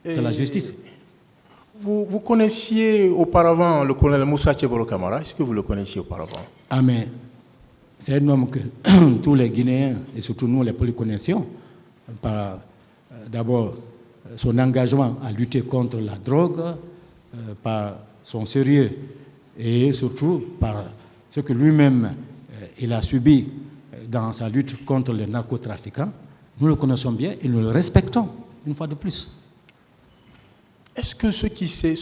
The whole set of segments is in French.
C'est la justice. Vous connaissiez auparavant le colonel Moussa Tcheboro Camara? Est-ce que vous le connaissiez auparavant? Ah, mais c'est un homme que tous les Guinéens, et surtout nous, les Polis, connaissions. Par d'abord son engagement à lutter contre la drogue, par son sérieux et surtout par ce que lui-même il a subi dans sa lutte contre les narcotrafiquants. Nous le connaissons bien et nous le respectons, une fois de plus. Est-ce que ce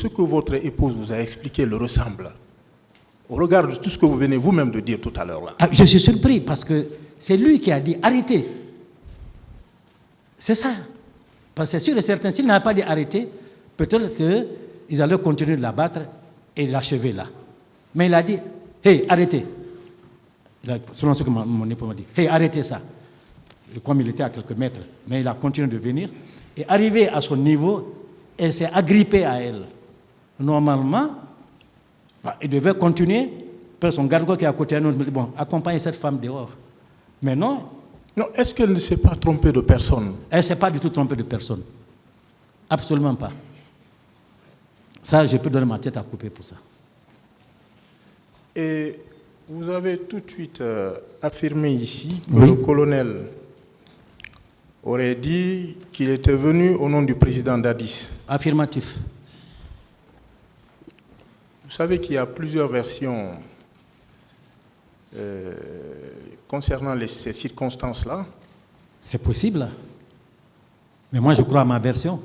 que votre épouse vous a expliqué le ressemble au regard de tout ce que vous venez vous-même de dire tout à l'heure là? Ah, je suis surpris parce que c'est lui qui a dit arrêtez. C'est ça. Parce que c'est sûr et certain, s'il n'avait pas dit arrêter, peut-être qu'ils allaient continuer de l'abattre et l'achever là. Mais il a dit hey, arrêtez. Selon ce que mon époux m'a dit, hey, arrêtez ça. Et comme il était à quelques mètres, mais il a continué de venir. Et arrivé à son niveau, elle s'est agrippée à elle. Normalement, il devait continuer. Puis son garde-corps qui est à côté de nous me dit, bon, accompagnez cette femme dehors. Mais non. Non, est-ce qu'elle ne s'est pas trompée de personne? Elle ne s'est pas du tout trompée de personne. Absolument pas. Ça, je peux donner ma tête à couper pour ça. Et vous avez tout de suite affirmé ici que oui. Le colonel aurait dit qu'il était venu au nom du président Dadis. Affirmatif. Vous savez qu'il y a plusieurs versions concernant ces circonstances-là. C'est possible. Mais moi, je crois à ma version.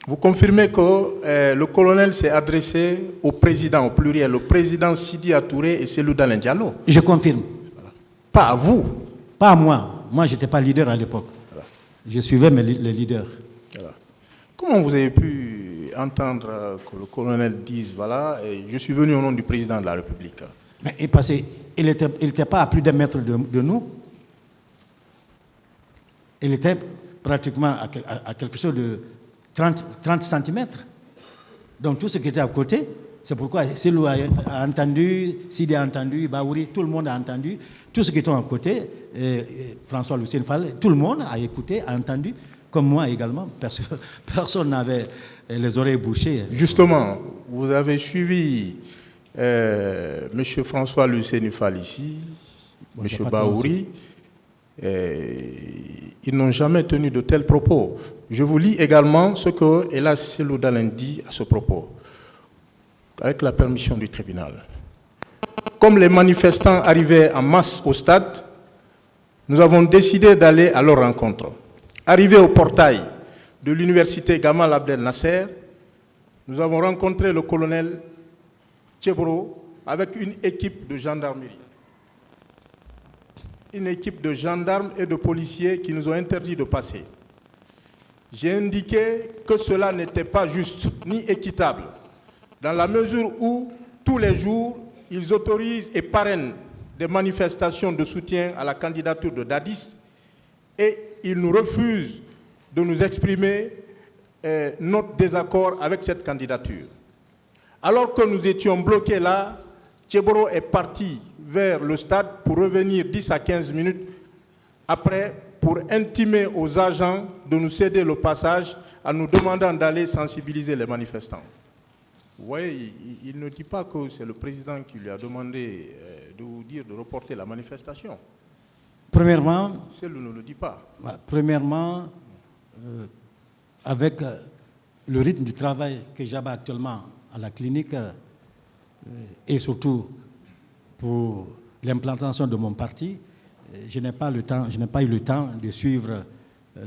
Vous confirmez que le colonel s'est adressé au président, au pluriel, le président Sidi Touré et Cellou Dalein Diallo. Je confirme. Voilà. Pas à vous. Pas à moi. Moi, je n'étais pas leader à l'époque. Voilà. Je suivais les leaders. Voilà. Comment vous avez pu entendre que le colonel dise, voilà, je suis venu au nom du président de la République? Mais parce qu'il n'était pas à plus d'un mètre de nous. Il était pratiquement à quelque chose de 30 cm. Donc tout ce qui était à côté, c'est pourquoi Cellou a entendu, Sidi a entendu, Baouri, tout le monde a entendu. Tout ce qui était à côté, François Lucien Fall, tout le monde a écouté, a entendu, comme moi également, parce que personne n'avait les oreilles bouchées. Justement, vous avez suivi M. François Lucien Fall ici, M. Baouri. Ils n'ont jamais tenu de tels propos. Je vous lis également ce que Hélas Cellou Dalein dit à ce propos, avec la permission du tribunal. Comme les manifestants arrivaient en masse au stade, nous avons décidé d'aller à leur rencontre. Arrivés au portail de l'université Gamal Abdel Nasser, nous avons rencontré le colonel Tcheboro avec une équipe de gendarmerie. Une équipe de gendarmes et de policiers qui nous ont interdit de passer. J'ai indiqué que cela n'était pas juste ni équitable, dans la mesure où, tous les jours, ils autorisent et parrainent des manifestations de soutien à la candidature de Dadis et ils nous refusent de nous exprimer notre désaccord avec cette candidature. Alors que nous étions bloqués là, Tcheboro est parti vers le stade pour revenir 10 à 15 minutes après pour intimer aux agents de nous céder le passage en nous demandant d'aller sensibiliser les manifestants. Vous voyez, il ne dit pas que c'est le président qui lui a demandé de vous dire de reporter la manifestation. Premièrement, Celle ne le dit pas. Premièrement, avec le rythme du travail que j'avais actuellement à la clinique et surtout pour l'implantation de mon parti, je n'ai pas eu le temps de suivre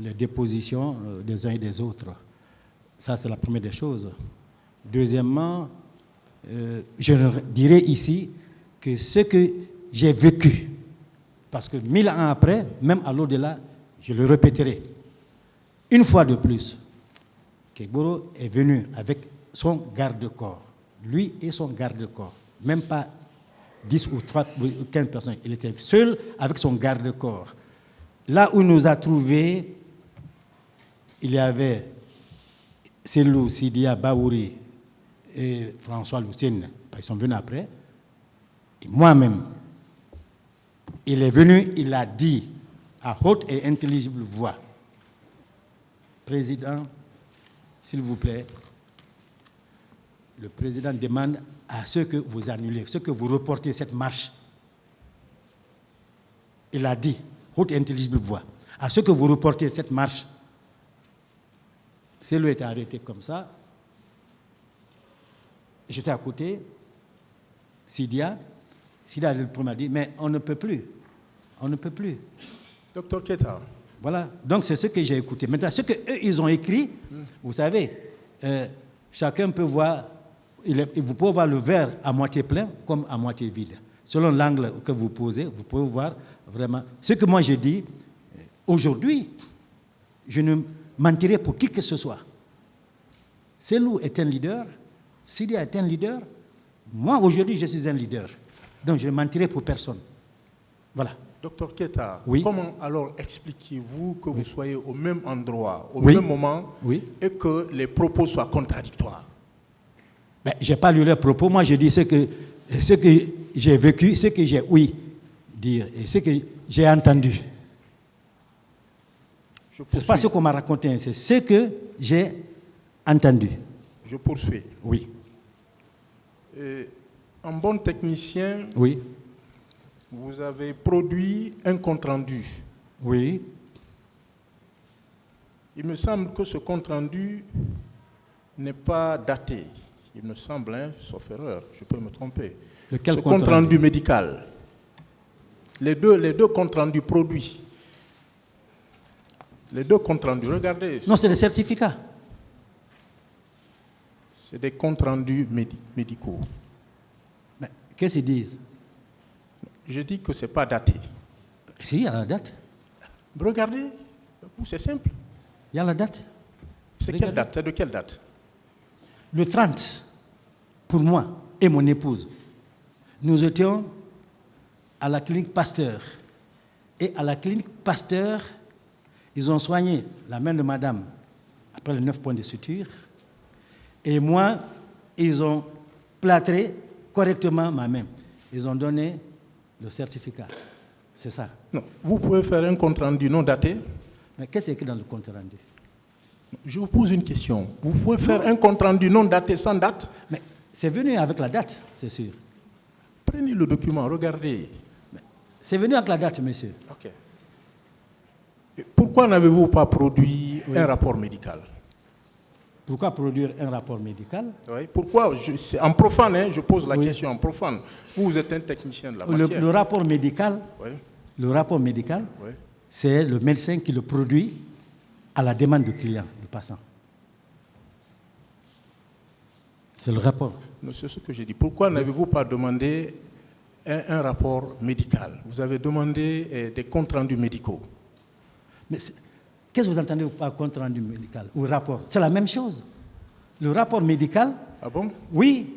les dépositions des uns et des autres. Ça, c'est la première des choses. Deuxièmement, je dirais ici que ce que j'ai vécu, parce que 1000 ans après, même à l'au-delà, je le répéterai. Une fois de plus, Kegboro est venu avec son garde-corps, lui et son garde-corps, même pas 10 ou 3 ou 15 personnes. Il était seul avec son garde-corps. Là où il nous a trouvés, il y avait Cellou, Sidia, Baouri et François Lucien. Ils sont venus après. Et moi-même, il est venu, il a dit à haute et intelligible voix, Président, s'il vous plaît, le président demande à ce que vous annulez, ce que vous reportez cette marche. Il a dit, haute et intelligible voix, à ce que vous reportez cette marche. Celui était arrêté comme ça. J'étais à côté. Sidia le premier a dit, mais on ne peut plus. On ne peut plus. Docteur Keita. Voilà, donc c'est ce que j'ai écouté. Maintenant, ce qu'eux, ils ont écrit, vous savez, chacun peut voir, vous pouvez voir le verre à moitié plein comme à moitié vide. Selon l'angle que vous posez, vous pouvez voir vraiment. Ce que moi j'ai dit, aujourd'hui, je ne mentirai pour qui que ce soit. Selou est un leader, Sidia est un leader, moi aujourd'hui je suis un leader. Donc je ne mentirai pour personne. Voilà. Docteur Keita, oui. Comment alors expliquez-vous que vous soyez au même endroit, au même moment, et que les propos soient contradictoires? Ben, je n'ai pas lu leurs propos, moi je dis ce que j'ai vécu, ce que j'ai ouï dire et ce que j'ai entendu. Ce n'est pas ce qu'on m'a raconté, c'est ce que j'ai entendu. Je poursuis. Oui. Un bon technicien, oui. Vous avez produit un compte-rendu. Oui. Il me semble que ce compte-rendu n'est pas daté. Il me semble, hein, sauf erreur, je peux me tromper. Lequel ce compte-rendu médical. Les deux comptes-rendus produits. Les deux comptes-rendus, regardez. Non, c'est des certificats. C'est des comptes-rendus médicaux. Mais qu'est-ce qu'ils disent? Je dis que ce n'est pas daté. Si, il y a la date. Regardez, c'est simple. Il y a la date. C'est quelle date? C'est de quelle date? Le 30, pour moi et mon épouse, nous étions à la clinique Pasteur. Et à la clinique Pasteur, ils ont soigné la main de madame après les 9 points de suture. Et moi, ils ont plâtré correctement ma main. Ils ont donné le certificat. C'est ça. Non. Vous pouvez faire un compte-rendu non daté. Mais qu'est-ce qu'il y a écrit dans le compte-rendu? Je vous pose une question. Vous pouvez faire un compte-rendu non daté sans date? Mais c'est venu avec la date, c'est sûr. Prenez le document, regardez. C'est venu avec la date, monsieur. Ok. Et pourquoi n'avez-vous pas produit un rapport médical? Pourquoi produire un rapport médical? Oui, pourquoi? En profane, hein, je pose la question en profane. Vous êtes un technicien de la matière. Le rapport médical, oui. C'est le médecin qui le produit à la demande du client, du patient. C'est le rapport. C'est ce que j'ai dit. Pourquoi n'avez-vous pas demandé un rapport médical? Vous avez demandé des comptes rendus médicaux. Mais qu'est-ce que vous entendez par compte rendu médical ou rapport? C'est la même chose. Le rapport médical. Ah bon? Oui.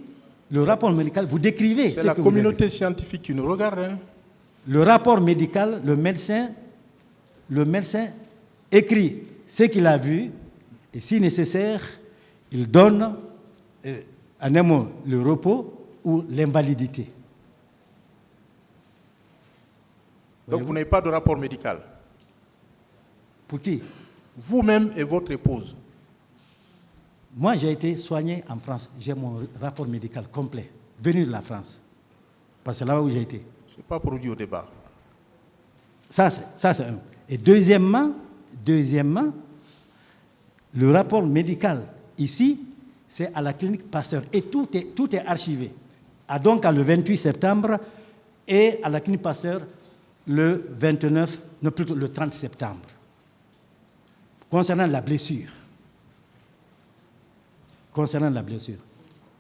Le rapport médical, vous décrivez. C'est la communauté scientifique qui nous regarde. Hein? Le rapport médical, le médecin écrit ce qu'il a vu et si nécessaire, il donne en un mot le repos ou l'invalidité. Donc vous n'avez pas de rapport médical? Pour qui? Vous-même et votre épouse. Moi, j'ai été soigné en France. J'ai mon rapport médical complet, venu de la France. Parce que c'est là où j'ai été. Ce n'est pas produit au débat. Ça, c'est un. Et deuxièmement, le rapport médical, ici, c'est à la clinique Pasteur. Et tout est archivé. Donc, le 28 septembre et à la clinique Pasteur le 29, non plutôt le 30 septembre. Concernant la blessure.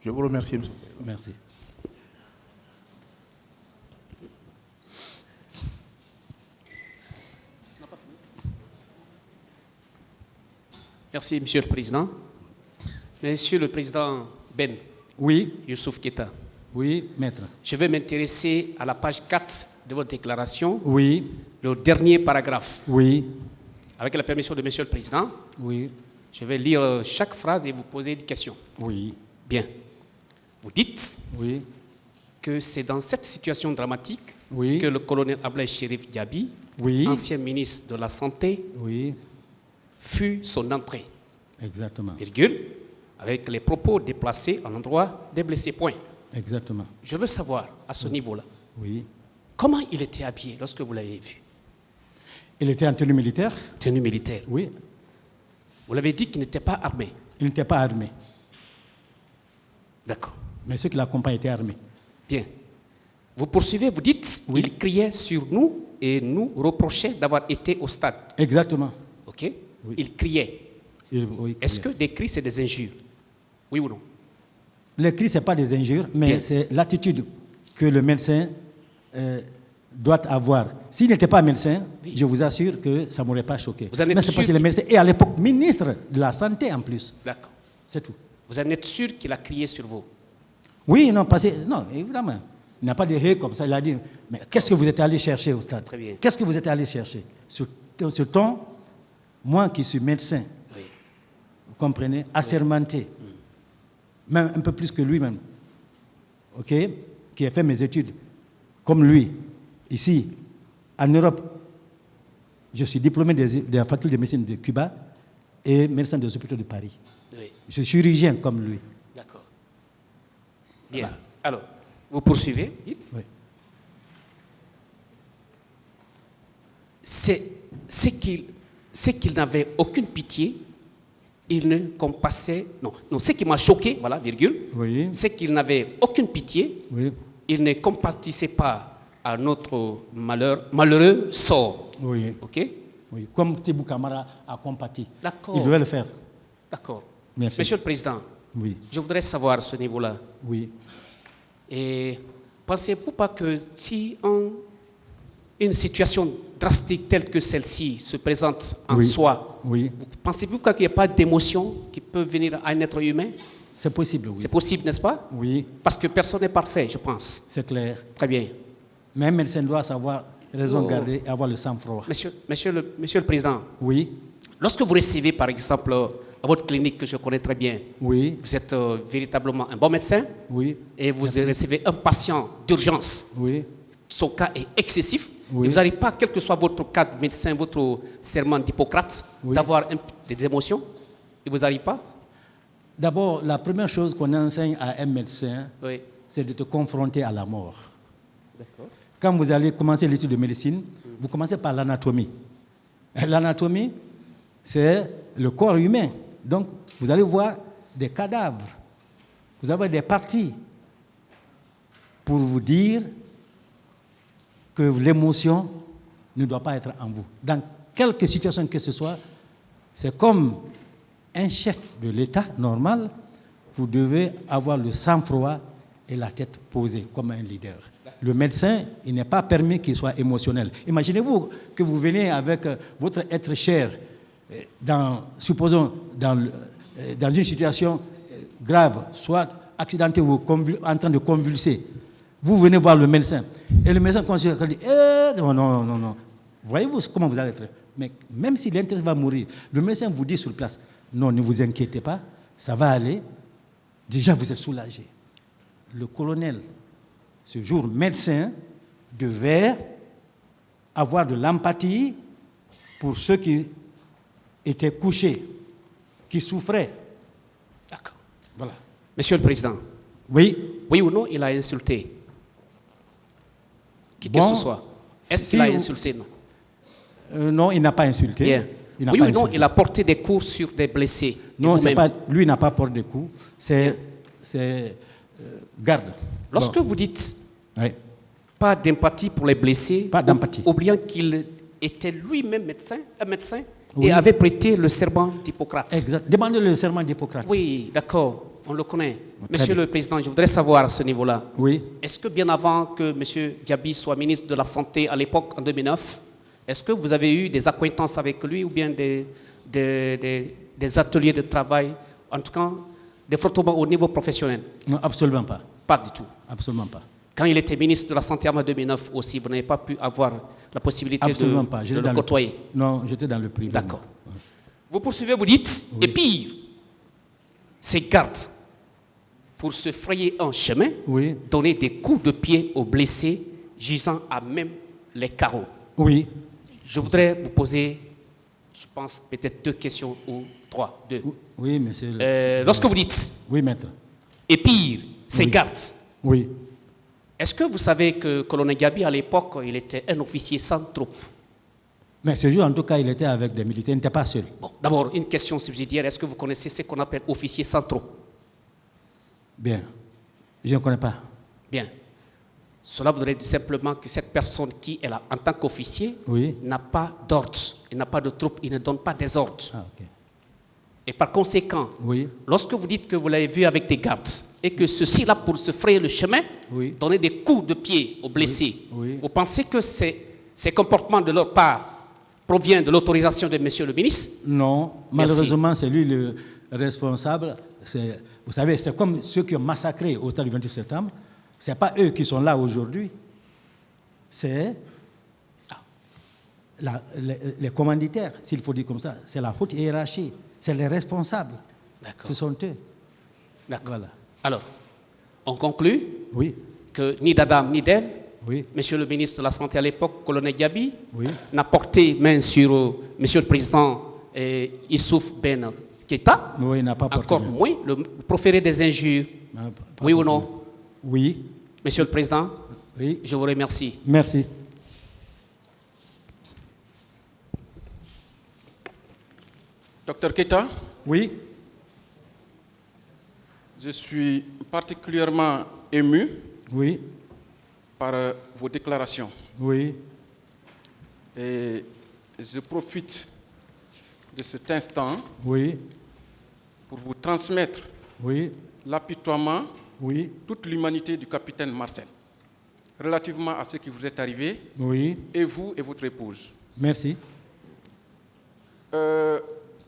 Je vous remercie, monsieur. Merci. Merci, Monsieur le Président. Monsieur le Président Ben. Oui. Youssouf Keita. Oui, maître. Je vais m'intéresser à la page 4 de votre déclaration. Oui. Le dernier paragraphe. Oui. Avec la permission de Monsieur le Président. Oui. Je vais lire chaque phrase et vous poser des questions. Oui. Bien. Vous dites oui. que c'est dans cette situation dramatique oui. que le colonel Ablaye Chérif Diaby, oui. ancien ministre de la Santé, oui. fut son entrée. Exactement. virgule, avec les propos déplacés à l'endroit des blessés, point. Exactement. Je veux savoir, à ce niveau-là, Oui. comment il était habillé lorsque vous l'avez vu? Il était en tenue militaire. Tenue militaire. Oui. Vous l'avez dit qu'il n'était pas armé. Il n'était pas armé. D'accord. Mais ceux qui l'accompagnent étaient armés. Bien. Vous poursuivez, vous dites, Oui. il criait sur nous et nous reprochait d'avoir été au stade. Exactement. OK? Oui. Il criait. Oui, Est-ce que des cris, c'est des injures? Oui ou non? les cris, ce n'est pas des injures, mais Bien. c'est l'attitude que le médecin doit avoir. S'il n'était pas médecin, Oui. je vous assure que ça ne m'aurait pas choqué. Vous en êtes Mais c'est sûr parce qu'il est médecin. Et à l'époque, ministre de la Santé en plus. D'accord. C'est tout. Vous en êtes sûr qu'il a crié sur vous? Oui, non, non, évidemment. Il n'a pas de hé comme ça. Il a dit, mais qu'est-ce que vous êtes allé chercher au stade? Très bien. Qu'est-ce que vous êtes allé chercher? Ce ton, moi qui suis médecin, Oui. vous comprenez, assermenté, même un peu plus que lui-même, ok, qui a fait mes études, comme lui, ici, en Europe, je suis diplômé de la faculté de médecine de Cuba et médecin des hôpitaux de Paris. Oui. Je suis chirurgien comme lui. D'accord. Bien. Alors, vous poursuivez. Dites. Oui. C'est qu'il n'avait aucune pitié. Il ne compassait... Non, ce qui m'a choqué, voilà, virgule, Oui. c'est qu'il n'avait aucune pitié. Oui. Il ne compatissait pas à notre malheureux sort. Oui. OK? Oui. Comme Tibou Kamara a compati. D'accord. Il devait le faire. D'accord. Merci. Monsieur le Président, Oui. je voudrais savoir à ce niveau-là. Oui. Et pensez-vous pas que si une situation drastique telle que celle-ci se présente en Oui. soi, Oui. pensez-vous qu'il n'y a pas d'émotion qui peut venir à un être humain? C'est possible, oui. C'est possible, n'est-ce pas? Oui, Parce que personne n'est parfait, je pense. c'est clair. Très bien. Mais un médecin doit savoir raison Oh. garder et avoir le sang-froid. Monsieur le Président, Oui. lorsque vous recevez, par exemple, à votre clinique que je connais très bien, Oui. vous êtes véritablement un bon médecin Oui. et vous recevez un patient d'urgence. Oui. Son cas est excessif. Oui. Et vous n'arrivez pas, quel que soit votre cas de médecin, votre serment d'Hippocrate, Oui. d'avoir des émotions. Et vous n'arrivez pas? D'abord, la première chose qu'on enseigne à un médecin, Oui. c'est de te confronter à la mort. Quand vous allez commencer l'étude de médecine, vous commencez par l'anatomie. L'anatomie, c'est le corps humain. Donc, vous allez voir des cadavres. Vous avez des parties pour vous dire que l'émotion ne doit pas être en vous. Dans quelque situation que ce soit, c'est comme un chef de l'État normal, vous devez avoir le sang-froid et la tête posée comme un leader. Le médecin, il n'est pas permis qu'il soit émotionnel. Imaginez-vous que vous venez avec votre être cher, supposons dans une situation grave, soit accidenté ou en train de convulser. Vous venez voir le médecin. Et le médecin considère dit non. Voyez-vous comment vous allez être? Mais même si l'intérêt va mourir, le médecin vous dit sur place, non, ne vous inquiétez pas, ça va aller. Déjà, vous êtes soulagé. Le colonel, ce jour médecin, devait avoir de l'empathie pour ceux qui étaient couchés, qui souffraient. D'accord. Voilà. Monsieur le Président, Oui. oui ou non, il a insulté qui que Bon, ce soit. Est-ce si qu'il a vous- insulté? Non. Non, il n'a pas insulté. Bien. Il n'a Oui pas ou non, insulté. il a porté des coups sur des blessés. Et Non, c'est vous-même. pas, lui n'a pas porté de coups. C'est garde. Lorsque Bon. vous dites Oui. pas d'empathie pour les blessés, Pas d'empathie. oubliant qu'il était lui-même un médecin, Oui. et avait prêté le serment d'Hippocrate. Exact. Demandez le serment d'Hippocrate. Oui, d'accord, on le connaît. Très Monsieur bien. le Président, je voudrais savoir à ce niveau-là, Oui. est-ce que bien avant que M. Diaby soit ministre de la Santé à l'époque, en 2009, est-ce que vous avez eu des acquaintances avec lui ou bien des ateliers de travail, en tout cas des frottements au niveau professionnel? Non, absolument pas. Pas du tout. Absolument pas. Quand il était ministre de la Santé en 2009 aussi, vous n'avez pas pu avoir la possibilité Absolument de, pas. de J'étais le dans côtoyer. Non, j'étais dans le privé. D'accord. Vous poursuivez, vous dites, et pire, ces gardes, pour se frayer un chemin, Oui. donner des coups de pied aux blessés, gisant à même les carreaux. Oui. Je voudrais vous poser Je pense peut-être 2 questions ou 3. 2. Oui, monsieur. Lorsque vous dites, Oui, maître. et pire, ces Oui. gardes, Oui. est-ce que vous savez que colonel Gabi, à l'époque, il était un officier sans troupe? Mais ce jour, en tout cas, il était avec des militaires, il n'était pas seul. Bon, d'abord, une question subsidiaire. Est-ce que vous connaissez ce qu'on appelle officier sans troupe? Bien. Je ne connais pas. Bien. Cela voudrait dire simplement que cette personne qui est là en tant qu'officier Oui. n'a pas d'ordre, il n'a pas de troupe, il ne donne pas des ordres. Ah, ok. Et par conséquent, Oui. lorsque vous dites que vous l'avez vu avec des gardes et que ceux-ci là pour se frayer le chemin, Oui. donner des coups de pied aux blessés, Oui. vous pensez que ces comportements de leur part proviennent de l'autorisation de monsieur le ministre? Non, Merci. malheureusement, c'est lui le responsable. Vous savez, c'est comme ceux qui ont massacré au stade du 28 septembre. Ce n'est pas eux qui sont là aujourd'hui. C'est les commanditaires, s'il faut dire comme ça. C'est la haute hiérarchie. C'est les responsables. D'accord. Ce sont eux. D'accord. Voilà. Alors, on conclut Oui, que ni d'Adam ni d'Ève, oui, monsieur le ministre de la Santé à l'époque, colonel Gabi, oui. n'a porté main sur monsieur le président Issouf Ben Keita, Oui, il n'a pas porté encore main. moins le proférer des injures. Ah, pas Oui ou porté non? main. Oui, Monsieur le président, oui. je vous remercie. Merci. Docteur Keita, Oui, je suis particulièrement ému oui, par vos déclarations. oui, Et je profite de cet instant oui, pour vous transmettre oui, l'apitoiement, oui, toute l'humanité du capitaine Marcel, relativement à ce qui vous est arrivé, oui. et vous et votre épouse. Merci.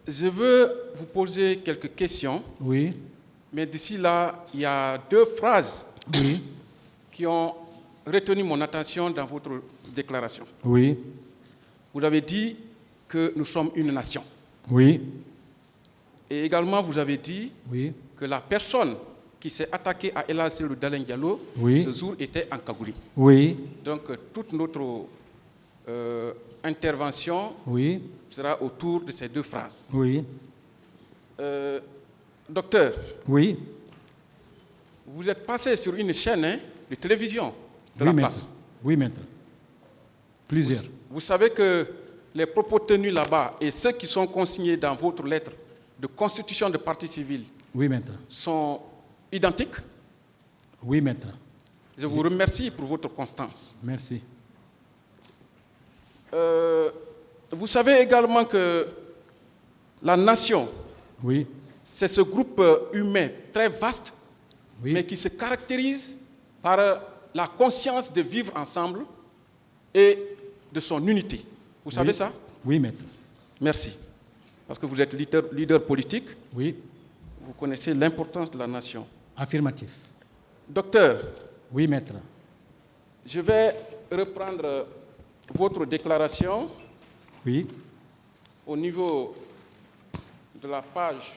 Je veux vous poser quelques questions, Oui, mais d'ici là, il y a 2 phrases oui, qui ont retenu mon attention dans votre déclaration. oui, Vous avez dit que nous sommes une nation. oui, Et également, vous avez dit oui, que la personne qui s'est attaquée à El Hadji Dalen Diallo, Oui. ce jour était encagoulée. oui, Donc, toute notre intervention oui, sera autour de ces 2 phrases. oui, Docteur, oui. vous êtes passé sur une chaîne de télévision de Oui, la maître. place. Oui, maître. Plusieurs. Vous savez que les propos tenus là-bas et ceux qui sont consignés dans votre lettre de constitution de parti civil Oui, maître. sont identiques. Oui, maître. Je vous remercie pour votre constance. Merci. Vous savez également que la nation, Oui, c'est ce groupe humain très vaste, oui, mais qui se caractérise par la conscience de vivre ensemble et de son unité. Vous savez Oui. ça? Oui, maître. Merci. Parce que vous êtes leader politique, Oui, vous connaissez l'importance de la nation. affirmatif. Docteur, Oui, maître. je vais reprendre votre déclaration Oui, au niveau de la page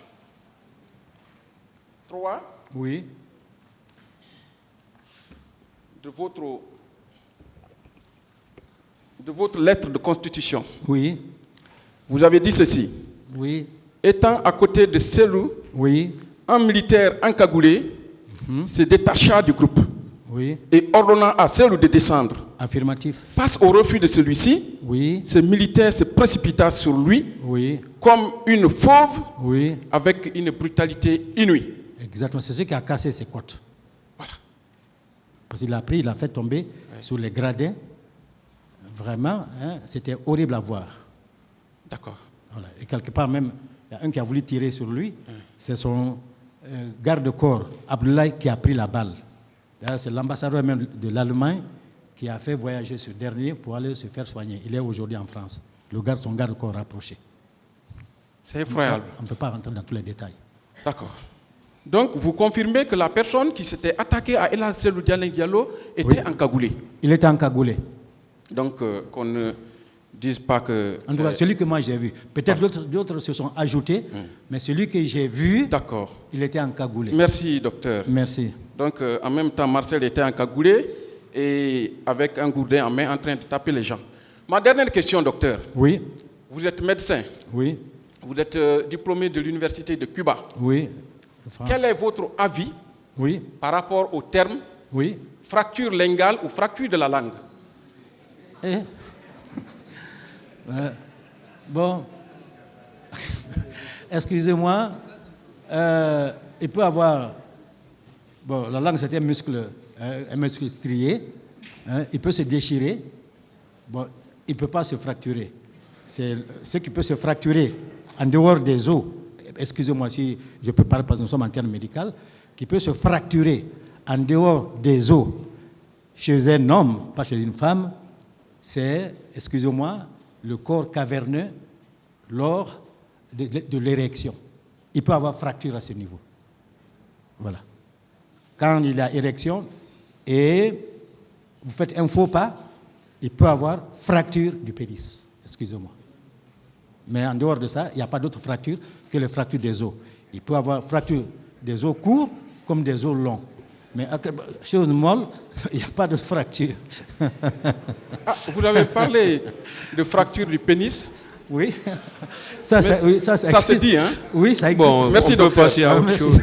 3 oui, de votre lettre de constitution. oui, Vous avez dit ceci. oui, Étant à côté de Selou, oui, un militaire encagoulé se détacha du groupe oui, et ordonna à Selou de descendre. affirmatif. Face au refus de celui-ci, Oui, ce militaire se précipita sur lui oui, comme une fauve oui, avec une brutalité inouïe. exactement. C'est ce qui a cassé ses côtes. Parce qu'il a pris, il a fait tomber sur les gradins. Vraiment, hein, c'était horrible à voir. D'accord. Voilà. Et quelque part même, il y a un qui a voulu tirer sur lui. C'est son garde-corps, Abdoulaye, qui a pris la balle. D'ailleurs, c'est l'ambassadeur même de l'Allemagne qui a fait voyager ce dernier pour aller se faire soigner. Il est aujourd'hui en France. Son garde-corps rapproché. C'est effroyable. On ne peut pas rentrer dans tous les détails. D'accord. Donc, vous confirmez que la personne qui s'était attaquée à El Hadji Dalen Diallo était encagoulée. Il était encagoulé. Donc, qu'on ne dise pas que... En tout cas, celui que moi j'ai vu. Peut-être d'autres se sont ajoutés, mais celui que j'ai vu, D'accord. il était encagoulé. Merci, docteur. Merci. Donc, en même temps, Marcel était encagoulé et avec un gourdin en main en train de taper les gens. Ma dernière question, docteur. Oui, Vous êtes médecin. Oui. Vous êtes diplômé de l'Université de Cuba. Oui. Quel est votre avis Oui. par rapport au terme Oui. fracture linguale ou fracture de la langue? Bon, excusez-moi, il peut avoir, bon, la langue c'est un muscle strié, hein, il peut se déchirer, bon, il ne peut pas se fracturer. C'est ce qui peut se fracturer en dehors des os, excusez-moi si je peux parler parce que nous sommes en termes médicaux, qui peut se fracturer en dehors des os chez un homme, pas chez une femme, c'est, excusez-moi, le corps caverneux lors de l'érection. Il peut avoir fracture à ce niveau. Voilà. Quand il a érection et vous faites un faux pas, il peut avoir fracture du pénis. Excusez-moi. Mais en dehors de ça, il n'y a pas d'autre fracture que les fractures des os. Il peut avoir fracture des os courts comme des os longs. Mais chose molle, il n'y a pas de fracture. Ah, vous avez parlé de fracture du pénis. Oui. Ça se dit, hein? Oui, ça existe. Bon, merci de passer à autre chose.